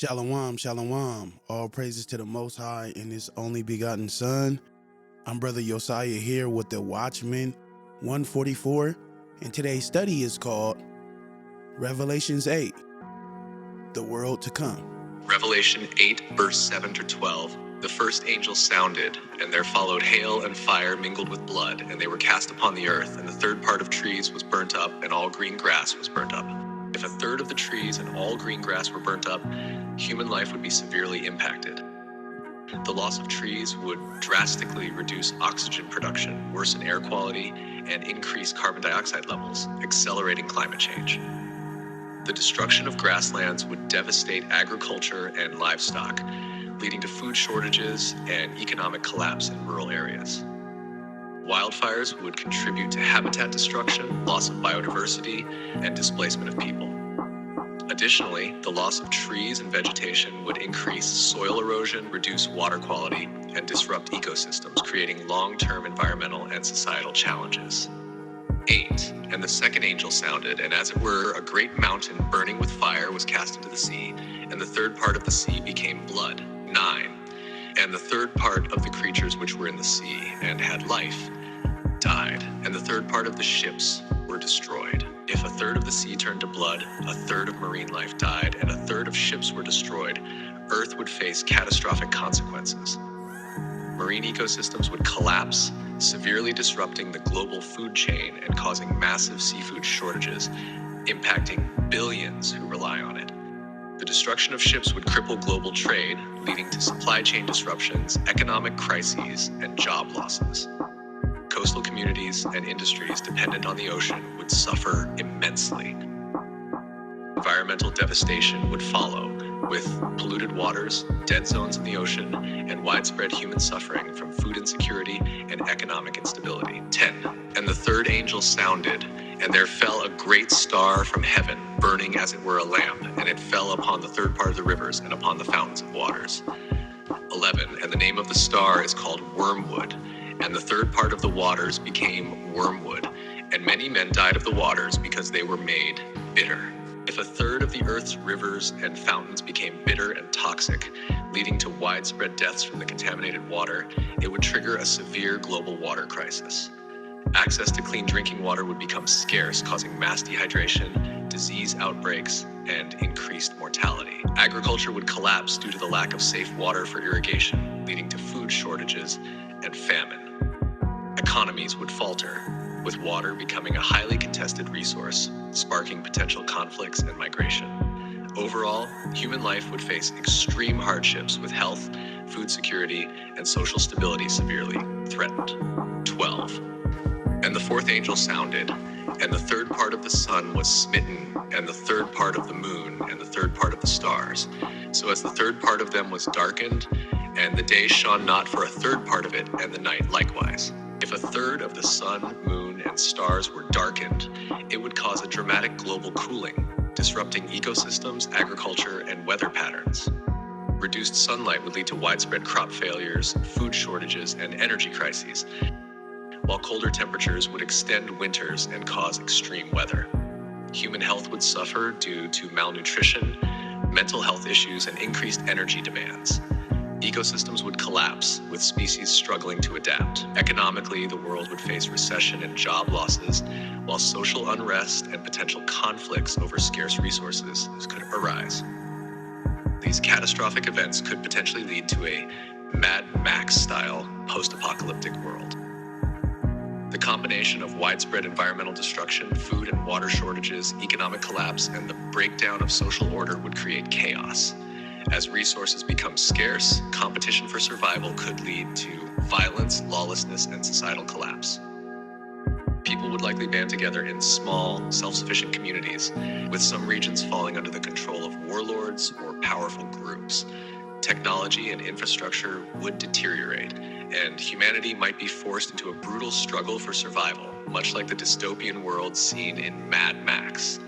Shalom, shalom. All praises to the Most High and His only begotten Son. I'm Brother Josiah here with the Watchman 144, and today's study is called Revelations 8, the world to come. Revelation 8, verse 7 to 12. The first angel sounded, and there followed hail and fire mingled with blood, and they were cast upon the earth, and the third part of trees was burnt up, and all green grass was burnt up. If a third of the trees and all green grass were burnt up, human life would be severely impacted. The loss of trees would drastically reduce oxygen production, worsen air quality, and increase carbon dioxide levels, accelerating climate change. The destruction of grasslands would devastate agriculture and livestock, leading to food shortages and economic collapse in rural areas. Wildfires would contribute to habitat destruction, loss of biodiversity, and displacement of people. Additionally, the loss of trees and vegetation would increase soil erosion, reduce water quality, and disrupt ecosystems, creating long-term environmental and societal challenges. 8. And the second angel sounded, and as it were, a great mountain burning with fire was cast into the sea, and the third part of the sea became blood. 9. And the third part of the creatures which were in the sea and had life died, and the third part of the ships were destroyed. If a third of the sea turned to blood, a third of marine life died, and a third of ships were destroyed, Earth would face catastrophic consequences. Marine ecosystems would collapse, severely disrupting the global food chain and causing massive seafood shortages, impacting billions who rely on it. The destruction of ships would cripple global trade, leading to supply chain disruptions, economic crises, and job losses. Coastal communities and industries dependent on the ocean would suffer immensely. Environmental devastation would follow, with polluted waters, dead zones in the ocean, and widespread human suffering from food insecurity and economic instability. 10. And the third angel sounded, and there fell a great star from heaven, burning as it were a lamp, and it fell upon the third part of the rivers and upon the fountains of waters. 11. And the name of the star is called Wormwood, and the third part of the waters became wormwood, and many men died of the waters because they were made bitter. If a third of the earth's rivers and fountains became bitter and toxic, leading to widespread deaths from the contaminated water, it would trigger a severe global water crisis. Access to clean drinking water would become scarce, causing mass dehydration, disease outbreaks, and increased mortality. Agriculture would collapse due to the lack of safe water for irrigation, leading to food shortages and famine. Economies would falter, with water becoming a highly contested resource, sparking potential conflicts and migration. Overall, human life would face extreme hardships, with health, food security, and social stability severely threatened. 12. And the fourth angel sounded, and the third part of the sun was smitten, and the third part of the moon, and the third part of the stars. So as the third part of them was darkened, and the day shone not for a third part of it, and the night likewise. If a third of the sun, moon, and stars were darkened, it would cause a dramatic global cooling, disrupting ecosystems, agriculture, and weather patterns. Reduced sunlight would lead to widespread crop failures, food shortages, and energy crises, while colder temperatures would extend winters and cause extreme weather. Human health would suffer due to malnutrition, mental health issues, and increased energy demands. Ecosystems would collapse, with species struggling to adapt. Economically, the world would face recession and job losses, while social unrest and potential conflicts over scarce resources could arise. These catastrophic events could potentially lead to a Mad Max-style post-apocalyptic world. The combination of widespread environmental destruction, food and water shortages, economic collapse, and the breakdown of social order would create chaos. As resources become scarce, competition for survival could lead to violence, lawlessness, and societal collapse. People would likely band together in small, self-sufficient communities, with some regions falling under the control of warlords or powerful groups. Technology and infrastructure would deteriorate, and humanity might be forced into a brutal struggle for survival, much like the dystopian world seen in Mad Max.